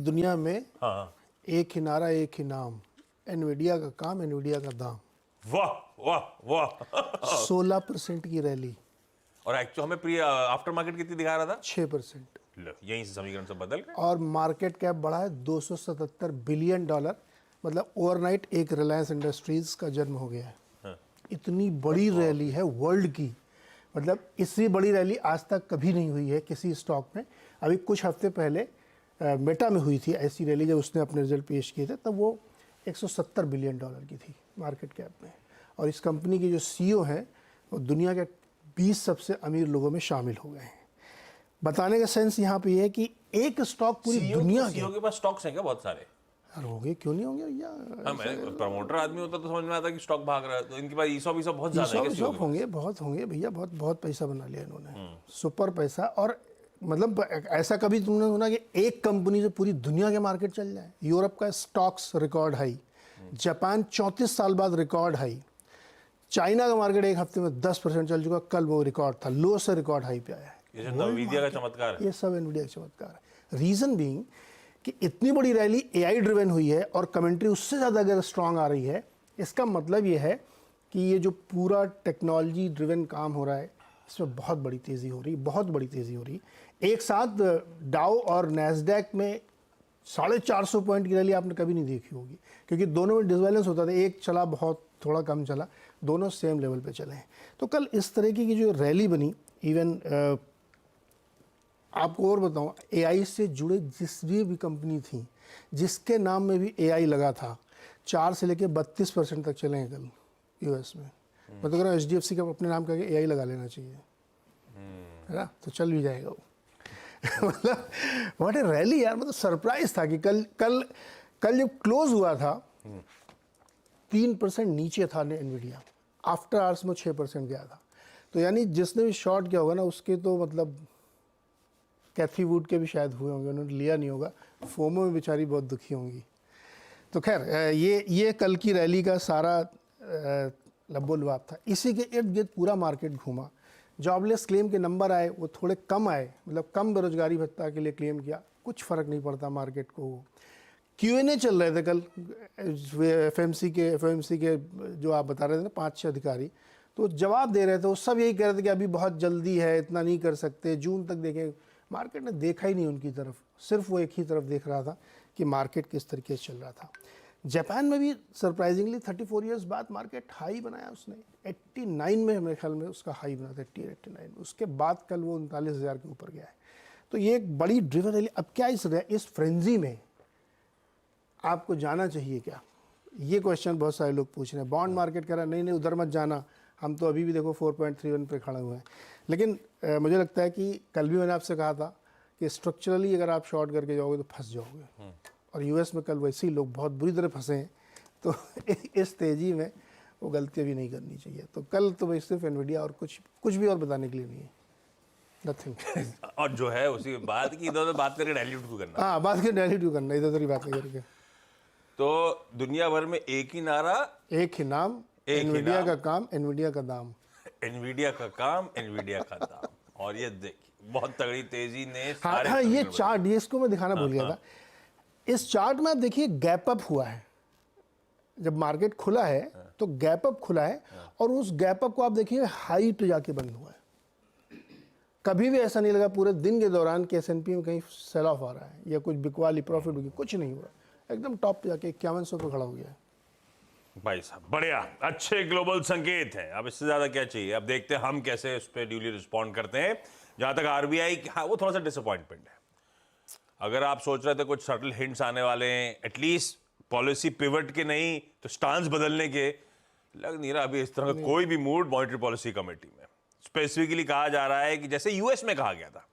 दुनिया में हाँ। एक ही नारा एक ही नाम, एनवीडिया का काम एनवीडिया का दाम। वाह वाह वाह 16% की रैली, और एक्चुअली हमें प्री आफ्टर मार्केट कितनी दिखा रहा था? 6%। यहीं से समीकरण सब बदल गए। और मार्केट कैप बढ़ा है $277 बिलियन। मतलब ओवरनाइट एक रिलायंस इंडस्ट्रीज का जन्म हो गया है। हाँ। इतनी बड़ी रैली है वर्ल्ड की, मतलब इससे बड़ी रैली आज तक कभी नहीं हुई है किसी स्टॉक में। अभी कुछ हफ्ते पहले मेटा में हुई थी ऐसी रैली, जब उसने अपने रिजल्ट पेश किए थे, तब वो $170 बिलियन की थी मार्केट कैप में। और इस कंपनी के जो सीईओ हैं वो दुनिया के 20 सबसे अमीर लोगों में शामिल हो गए हैं। बताने का सेंस यहाँ पे है कि एक स्टॉक पूरी दुनिया सीईओ के पास स्टॉक्स हैं क्या बहुत सारे? यार होंगे, क्यों नहीं होंगे भैया। हाँ, मैं प्रमोटर आदमी होता तो समझ में आता कि स्टॉक भाग रहा है, तो इनके पास ईसॉप बहुत ज्यादा है। ईसॉप होंगे, बहुत होंगे भैया, बहुत बहुत पैसा बना लिया इन्होंने, सुपर पैसा। और मतलब ऐसा कभी तुमने सुना कि एक कंपनी से पूरी दुनिया के मार्केट चल जाए? यूरोप का स्टॉक्स रिकॉर्ड हाई, जापान 34 साल बाद रिकॉर्ड हाई, चाइना का मार्केट एक हफ्ते में 10% चल चुका, कल वो रिकॉर्ड था, लो से रिकॉर्ड हाई पे आया है। ये एनवीडिया का चमत्कार है। ये सब एनवीडिया का चमत्कार है। रीजन बीइंग कि इतनी बड़ी रैली एआई ड्रिवन हुई है और कमेंट्री उससे ज़्यादा अगर स्ट्रांग आ रही है, इसका मतलब ये है कि ये जो पूरा टेक्नोलॉजी ड्रिवन काम हो रहा है इसमें बहुत बड़ी तेज़ी हो रही, बहुत बड़ी तेज़ी हो रही। एक साथ डाउ और नैस्डैक में 450 पॉइंट की रैली आपने कभी नहीं देखी होगी, क्योंकि दोनों में डिसबैलेंस होता था, एक चला बहुत थोड़ा कम चला, दोनों सेम लेवल पे चले हैं। तो कल इस तरीके की जो रैली बनी, इवन आपको और बताऊं, एआई से जुड़े जिस भी कंपनी थी जिसके नाम में भी एआई लगा था, 4 से लेकर 32% तक चले हैं कल यूएस में। मैं तो कह रहा हूँ HDFC का अपने नाम करके एआई लगा लेना चाहिए, है ना, तो चल भी जाएगा वो। मतलब व्हाट ए रैली यार, मतलब सरप्राइज था कि कल जब क्लोज हुआ था 3% नीचे था एनवीडिया, आफ्टर आवर्स में 6% गया था। तो यानी जिसने भी शॉर्ट किया होगा ना, उसके तो मतलब कैथी वुड के भी शायद हुए होंगे, उन्होंने लिया नहीं होगा, फोमो में बेचारी बहुत दुखी होंगी। तो खैर ये कल की रैली का सारा लब्बो लुआब था। इसी के इर्द गिर्द पूरा मार्केट घूमा। जॉबलेस क्लेम के नंबर आए, वो थोड़े कम आए, मतलब कम बेरोजगारी भत्ता के लिए क्लेम किया, कुछ फ़र्क नहीं पड़ता मार्केट को। Q&A चल रहे थे कल एफएमसी के जो आप बता रहे थे ना 5-6 अधिकारी, तो जवाब दे रहे थे, वो सब यही कह रहे थे कि अभी बहुत जल्दी है, इतना नहीं कर सकते, जून तक देखें। मार्केट ने देखा ही नहीं उनकी तरफ, सिर्फ वो एक ही तरफ देख रहा था कि मार्केट किस तरीके से चल रहा था। जापान में भी सरप्राइजिंगली 34 इयर्स बाद मार्केट हाई बनाया उसने, 89 में मेरे ख्याल में उसका हाई बना था, 89 में। उसके बाद कल वो 39,000 के ऊपर गया है। तो ये एक बड़ी ड्रिवन रैली। अब क्या इस फ्रेंजी में आपको जाना चाहिए क्या, ये क्वेश्चन बहुत सारे लोग पूछ रहे हैं। बॉन्ड मार्केट कह रहा है नहीं उधर मत जाना, हम तो अभी भी देखो 4.31 पे खड़े हुए हैं। लेकिन मुझे लगता है कि कल भी मैंने आपसे कहा था कि स्ट्रक्चरली अगर आप शॉर्ट करके जाओगे तो फंस जाओगे, और यूएस में कल वैसे ही लोग बहुत बुरी तरह फंसे हैं। तो इस तेज़ी में वो गलतियाँ भी नहीं करनी चाहिए। तो कल तो भाई सिर्फ एनवीडिया, और कुछ भी और बताने के लिए नहीं है, नथिंग। और जो है उसी बात की इधर बात करके डाइल्यूट क्यों करना? हाँ, बात करके डायल्यूट क्यों करना, इधर ही बातें करके। तो दुनिया भर में एक ही नारा, एक ही नाम, एनवीडिया का काम एनवीडिया का दाम। एनवीडिया का काम एनवीडिया का दाम। और ये देखिए बहुत तगड़ी तेजी ने हाँ, ये चार्ट, ये इसको मैं दिखाना भूल गया था। इस चार्ट में आप देखिए गैप अप हुआ है, जब मार्केट खुला है तो गैप अप खुला है, और उस गैप अप को आप देखिए हाई पे जाके बंद हुआ है। कभी भी ऐसा नहीं लगा पूरे दिन के दौरान कि S&P में कहीं सेल ऑफ आ रहा है या कुछ बिकवाली प्रॉफिट होगी, कुछ नहीं हुआ। एकदम टॉप पे जाके 5100 पे खड़ा हो गया है। भाई साहब बढ़िया, अच्छे ग्लोबल संकेत हैं। अब इससे ज्यादा क्या चाहिए? अब देखते हैं हम कैसे उस पर ड्यूली रिस्पॉन्ड करते हैं। जहां तक आरबीआई, हाँ वो थोड़ा सा डिसअपॉइंटमेंट है। अगर आप सोच रहे थे कुछ सटल हिंट्स आने वाले हैं, एटलीस्ट पॉलिसी पिवट के नहीं तो स्टांस बदलने के, लग नहीं रहा अभी इस तरह का कोई भी मूड मॉनेटरी पॉलिसी कमेटी में। स्पेसिफिकली कहा जा रहा है कि जैसे यूएस में कहा गया था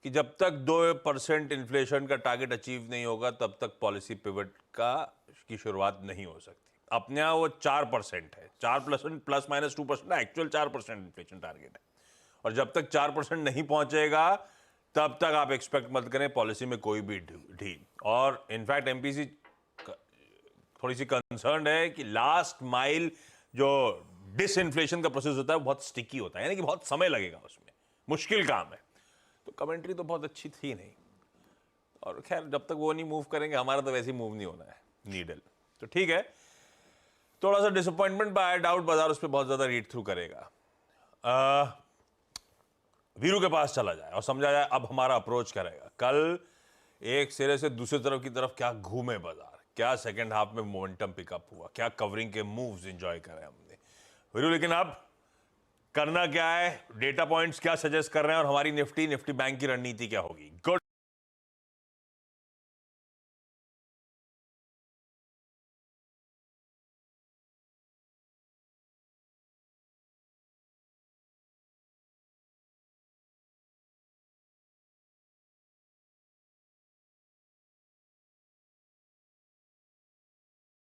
कि जब तक 2% इन्फ्लेशन का टारगेट अचीव नहीं होगा तब तक पॉलिसी पिवट की शुरुआत नहीं हो सकती। अपने यहाँ वो 4% है, 4% प्लस माइनस 2% ना, एक्चुअल 4% इन्फ्लेशन टारगेट है। और जब तक 4% नहीं पहुंचेगा तब तक आप एक्सपेक्ट मत करें पॉलिसी में कोई भी ढील। और इनफैक्ट एमपीसी थोड़ी सी कंसर्न है कि लास्ट माइल जो डिसइन्फ्लेशन का प्रोसेस होता है वो बहुत स्टिकी होता है, यानी कि बहुत समय लगेगा उसमें, मुश्किल काम है। तो कमेंट्री तो बहुत अच्छी थी नहीं। और खैर जब तक वो नहीं मूव करेंगे हमारा तो वैसे ही मूव नहीं होना है नीडल। तो ठीक है, थोड़ा सा डिसअपॉइंटमेंट पर, आई डाउट बाजार उस पर बहुत ज्यादा रीड थ्रू करेगा। वीरू के पास चला जाए और समझा जाए अब हमारा अप्रोच करेगा। कल एक सिरे से दूसरी तरफ की तरफ क्या घूमे बाजार, क्या सेकंड हाफ में मोमेंटम पिकअप हुआ, क्या कवरिंग के मूव्स एंजॉय करे हमने वीरू। लेकिन अब करना क्या है, डेटा पॉइंट्स क्या सजेस्ट कर रहे हैं और हमारी निफ्टी बैंक की रणनीति क्या होगी। गुड।